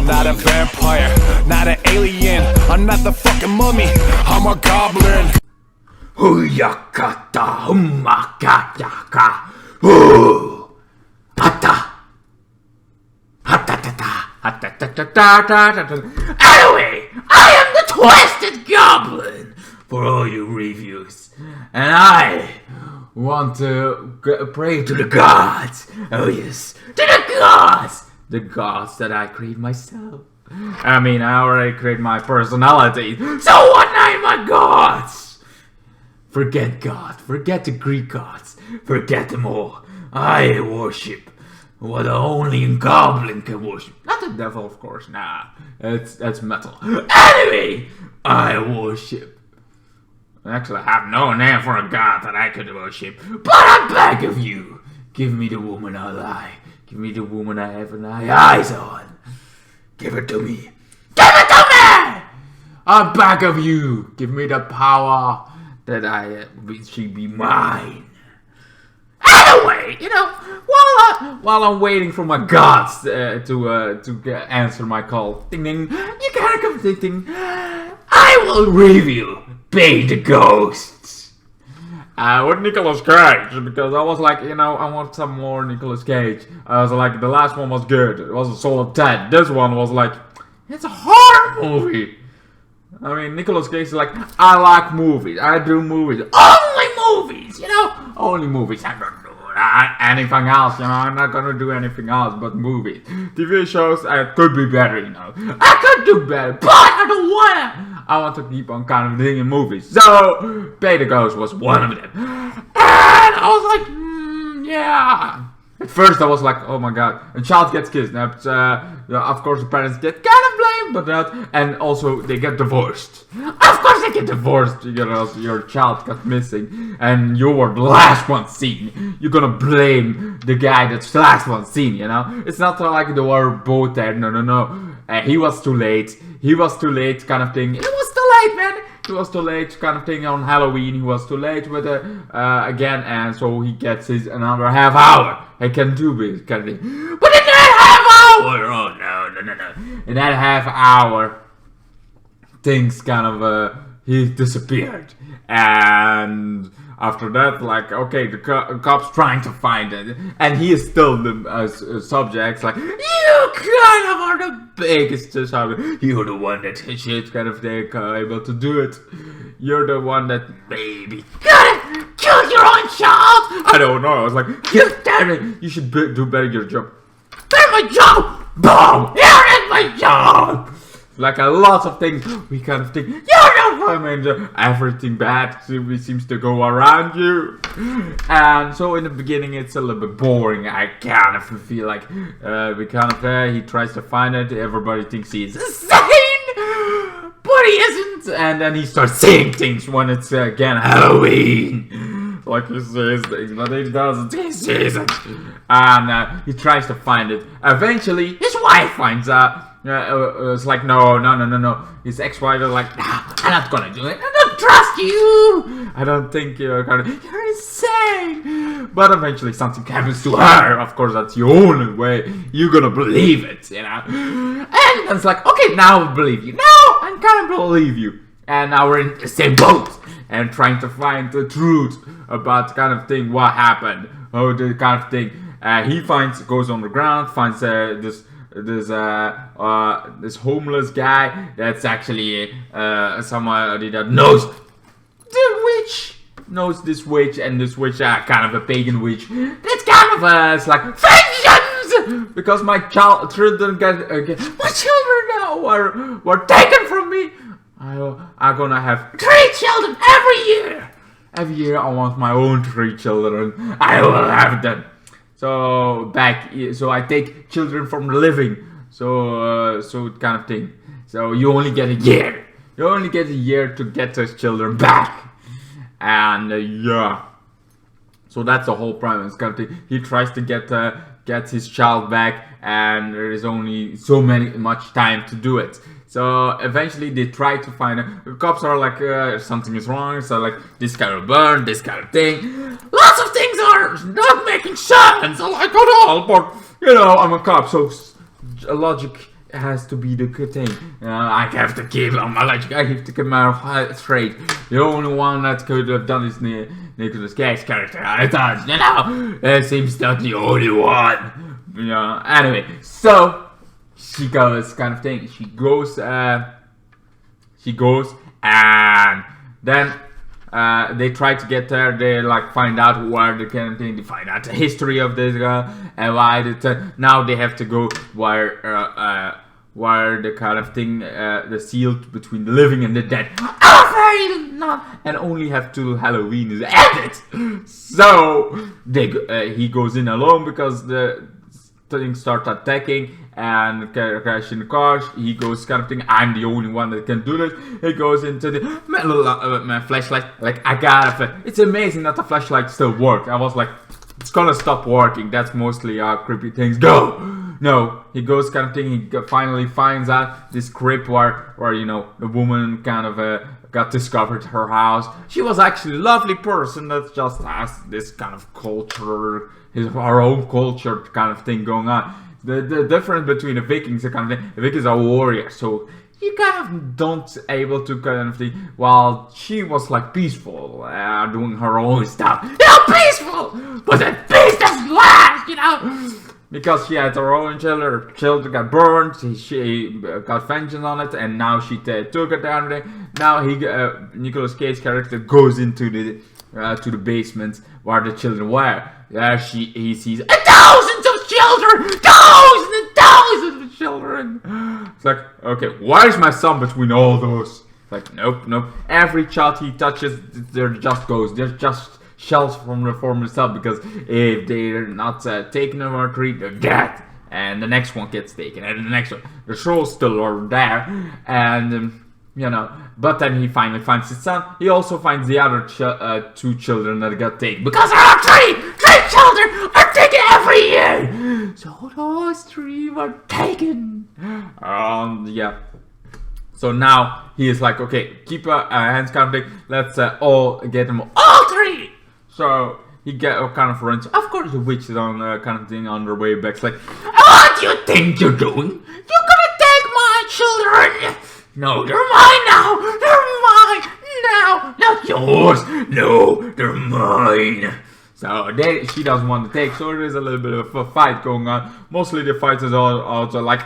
not a vampire, not an alien. I'm not the fucking mummy, I'm a goblin. Huyakata humakayaka. Ooh. Hata. Anyway, I am the Twisted Goblin for all you reviews, and I want to pray to the gods. Oh yes, to the gods that I create myself. I mean, I already create my personality, so what name my gods? Forget God, forget the Greek gods, forget them all. I worship what only a goblin can worship. Not the devil, of course, nah, that's metal. Anyway, I worship. Actually, I have no name for a god that I could worship, but I beg of you, give me the woman I like. Give me the woman I have my eyes on. Give it to me. Give it to me! I beg of you, give me the power that she be mine. Anyway, you know, while I'm waiting for my gods to answer my call, ding ding, you gotta come ding ding. I will review Pay the Ghosts with Nicolas Cage, because I was like, you know, I want some more Nicolas Cage. I was like, the last one was good, it was a solid 10. This one was like, it's a horror movie. I mean, Nicolas Cage is like, I like movies, I do movies, only movies, you know, only movies. I don't do anything else, you know, I'm not gonna do anything else but movies. TV shows, I could be better, you know, I could do better, but I don't wanna. I want to keep on kind of doing movies, so Pay the Ghost was one of them. And I was like, yeah. At first I was like, oh my god, a child gets kidnapped, of course the parents get kind of blamed, but that, and also they get divorced. Of course they get divorced, you know, your child got missing, and you were the last one seen. You're gonna blame the guy that's the last one seen, you know? It's not like they were both there, no. He was too late kind of thing. It was too late, man. It was too late kind of thing on Halloween. He was too late with it again, and so he gets his another half hour. He can do it kind of thing. But in that half hour, oh no. In that half hour, things kind of he disappeared, and after that, like, okay, the cops trying to find it, and he is still the subject. Like, you kind of are the biggest subject. You're the one that shit kind of thing, able to do it. You're the one that maybe killed your own child. I don't know. I was like, you damn it, you should do better your job. Better my job. Boom! Here is my job. Like a lot of things, we kind of think, I mean, everything bad seems to go around you. And so in the beginning it's a little bit boring. I kind of feel like he tries to find it, everybody thinks he's insane, but he isn't. And then he starts saying things when it's again Halloween. Like he says things, but he doesn't, he says it. And he tries to find it. Eventually his wife finds out. It's like, no. His ex-wife is like, nah, I'm not gonna do it. I don't trust you. I don't think you're insane. But eventually something happens to her. Of course, that's the only way you're gonna believe it, you know. And it's like, okay, now I believe you. Now I kind of believe you. And now we're in the same boat and trying to find the truth about kind of thing, what happened, the kind of thing. He goes on the ground, finds this homeless guy that's actually somebody that knows this witch, and this witch kind of a pagan witch. That's kind of it's like vengeance, because my children now were taken from me. I'm gonna have 3 children every year. Every year I want my own 3 children. I will have them. So I take children from the living. So kind of thing. So you only get a year. You only get a year to get those children back. And yeah. So that's the whole premise. Kind of thing. He tries to get his child back, and there is only much time to do it. So eventually they try to find it. The cops are like, something is wrong. So like, this kind of burn, this kind of thing. Lots of things are not making sense, like at all. But you know, I'm a cop, so logic has to be the good thing. I have to keep on my logic. I have to keep my heart straight. The only one that could have done is Nicolas Cage character. I thought, it seems not the only one. Anyway, so she goes, kind of thing. She goes, and then they try to get there. They like find out where the kind of thing. They find out the history of this guy and why now they have to go where the kind of thing the sealed between the living and the dead. And only have till Halloween is ended. So he goes in alone because the things start attacking and crash in the cars. He goes kind of thing. I'm the only one that can do this. He goes into my flashlight. Like I gotta. It's amazing that the flashlight still works. I was like, it's gonna stop working. That's mostly how creepy things go. No, he goes kind of thing. He finally finds out this crypt where the woman kind of got discovered her house. She was actually a lovely person that just has this kind of culture, her own culture kind of thing going on. The difference between the Vikings and kind of thing, the Vikings are warriors, so you kind of don't able to kind of thing. While she was like peaceful, doing her own stuff. Peaceful, but that peace doesn't last, because she had her own children. Her children got burned. She got vengeance on it, and now she took it down there. Now Nicolas Cage character goes into the basement where the children were. There he sees thousands of children, thousands and thousands of children. It's like, okay, where's my son between all those? Like, nope. Every child he touches, there just goes. There's just shells from the form itself, because if they're not taken or treated, they're dead. And the next one gets taken, and the next one. The souls still are there, and But then he finally finds his son. He also finds the other two children that got taken, because there are three children are taken every year. So those three were taken. Yeah. So now he is like, okay, keep hands counting. Let's all get them all three. So he kind of runs. Of course, the witch is on kind of thing on her way back. It's like, what do you think you're doing? You're gonna take my children? No, they're mine now. They're mine now. Not yours. No, they're mine. So she doesn't want to take. So there is a little bit of a fight going on. Mostly the fighters are also like,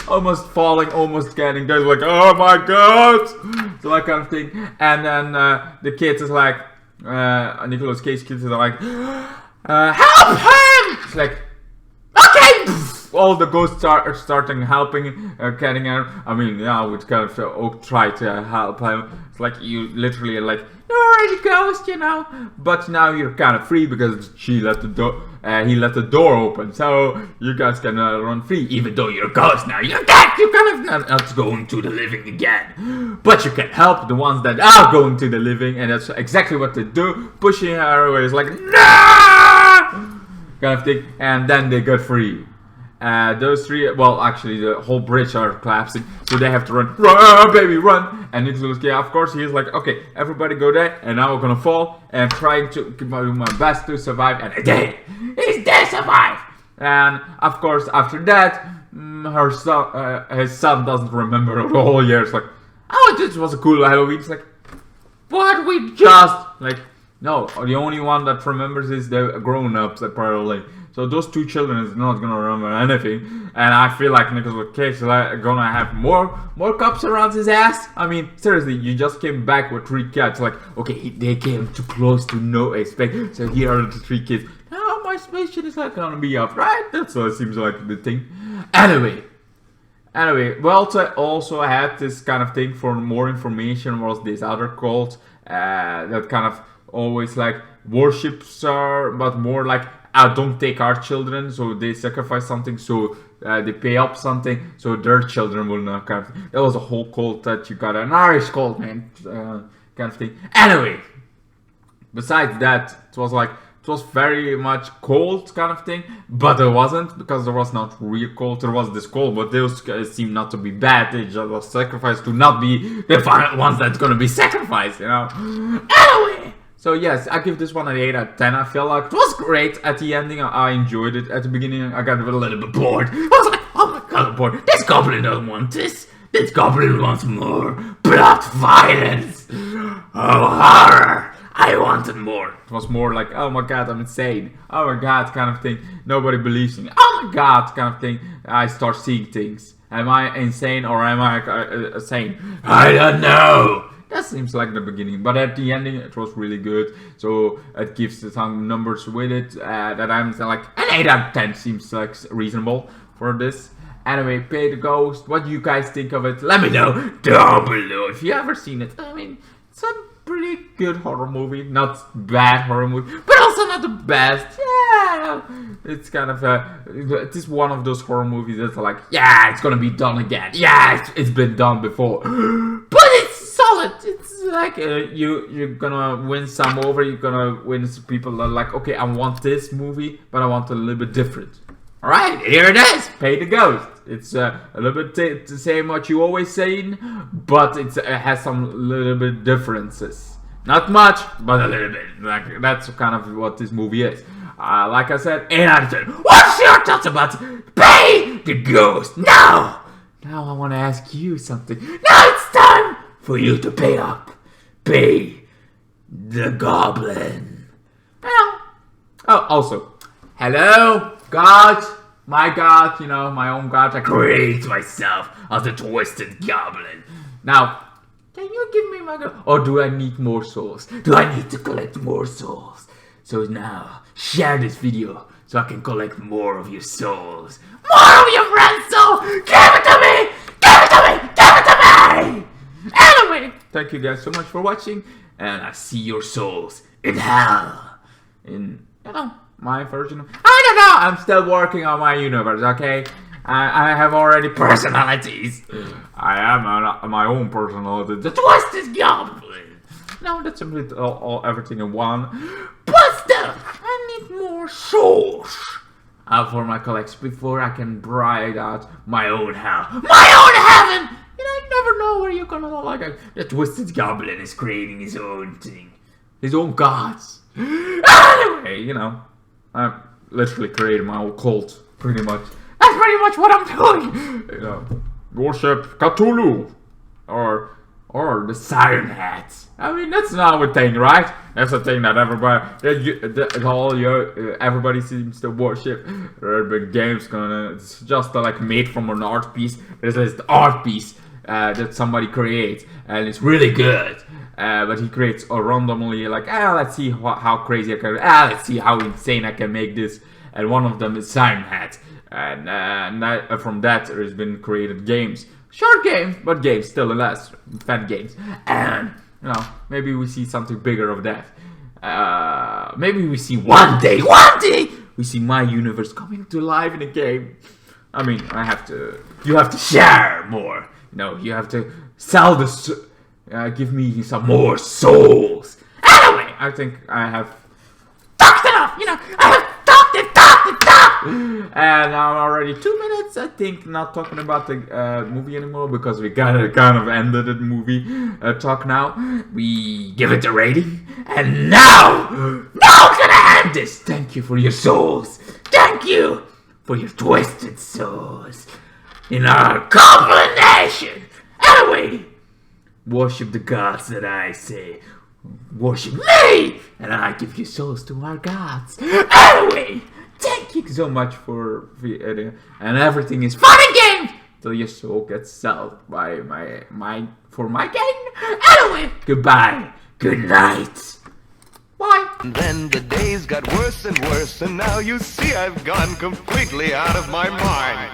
almost falling, almost getting there, like, oh my god, so that kind of thing. And then the kids is like, Nicolas Cage kids are like, help him! It's like, okay! All the ghosts are starting helping, getting her. I mean, we kind of try to help him. It's like you literally are like, you're already a ghost, but now you're kind of free because he let the door open, so you guys can run free. Even though you're a ghost now, you're dead. You're kind of not going to the living again, but you can help the ones that are going to the living, and that's exactly what they do. Pushing her away is like, no, kind of thing, and then they get free. Those three, well, actually, the whole bridge are collapsing, so they have to run, baby, run. And Nicolas Cage, of course, he's like, okay, everybody go there, and now we're gonna fall, and trying to do my best to survive, and they survive. And of course, after that, his son doesn't remember the whole year. It's like, oh, this was a cool Halloween. It's like, what we just like. No, the only one that remembers is the grown-ups, apparently. So those two children is not gonna remember anything, and I feel like Nicolas Cage is gonna have more cops around his ass. I mean, seriously, you just came back with 3 cats. Like, okay, they came too close to no expect. So here are the 3 kids. Now my spaceship is not gonna be up, right? That's what it seems like the thing. Anyway, Welter also had this kind of thing. For more information, was this other cult that kind of always like worships her, but more like, don't take our children, so they sacrifice something, so they pay up something, so their children will not kind of thing. That was a whole cult that you got, an Irish cult, man, kind of thing. Anyway, besides that, it was very much cult kind of thing, but it wasn't, because there was not real cult. There was this cult, but those seem not to be bad. They just were sacrificed to not be the ones that's gonna be sacrificed, Anyway. So yes, I give this one an 8 out of 10. I feel like it was great at the ending. I enjoyed it. At the beginning, I got a little bit bored. I was like, point. This goblin doesn't want this. This goblin wants more blood, violence, horror. I wanted more. It was more like, oh my god, I'm insane. Oh my god, kind of thing. Nobody believes me. Oh my god, kind of thing. I start seeing things. Am I insane or am I sane? I don't know. That seems like the beginning, but at the ending it was really good. So it gives some numbers with it that I'm like an 8 out of 10 seems like reasonable for this. Anyway, Pay the Ghost. What do you guys think of it? Let me know down below if you ever seen it. I mean, it's a pretty good horror movie, not bad horror movie, but also not the best. Yeah, it's kind of it is one of those horror movies that's like, yeah, it's gonna be done again. Yeah, it's been done before, but it's solid. It's like you're gonna win some over. You're gonna win some people that are like, okay, I want this movie, but I want it a little bit different. All right, here it is. Pay the Ghost. It's a little bit the same what you always saying, but it has some little bit differences. Not much, but a little bit. Like that's kind of what this movie is. Like I said, 8 out of 10. What's your thoughts about Pay the Ghost? Now I want to ask you something. Now it's time for you to pay up. Pay the Goblin. Well, oh, also, hello, God. My God, you know, my own God. I create myself as the Twisted Goblin. Now, can you give me my God? Or do I need more souls? Do I need to collect more souls? So now, share this video so I can collect more of your souls. More of your friends' souls! Give it to me! Give it to me! Give it to me! Anyway, thank you guys so much for watching. And I see your souls in hell. In, you know, my version of... I don't know! I'm still working on my universe, okay? I have already personalities. I am my own personality. The Twisted Goblin! No, that's simply everything in one. But still, I need more souls for my collection before I can bright out my own hell. My own heaven! You know, you never know where you're gonna like it. The Twisted Goblin is creating his own thing. His own gods. Anyway, you know, I literally created my own cult, pretty much. That's pretty much what I'm doing. You know, worship Cthulhu or the Siren Hat. I mean, that's not a thing, right? That's a thing that everybody seems to worship. There have been games it's just like made from an art piece. There's this art piece that somebody creates, and it's really good. But he creates randomly, like, let's see how crazy I can, let's see how insane I can make this. And one of them is Siren Hat. And from that, there's been created games. Short games, but games, still less. Fat games. And, you know, maybe we see something bigger of that. Maybe we see one day, we see my universe coming to life in a game. I mean, you have to share more. You know, you have to sell this, give me some more souls. Anyway, I think I have talked enough, you know, I have talked. And I'm already 2 minutes, I think, not talking about the movie anymore, because we kind of ended the movie talk now. We give it a rating, and now I'm gonna end this. Thank you for your souls. Thank you for your twisted souls in our combination. Anyway, worship the gods that I say. Worship me, and I give you souls to our gods. Anyway, thank you so much for the and everything is fun and games till your soul gets sold by my gang. Anyway, goodbye, good night, bye. And then the days got worse and worse, and now you see I've gone completely out of my mind.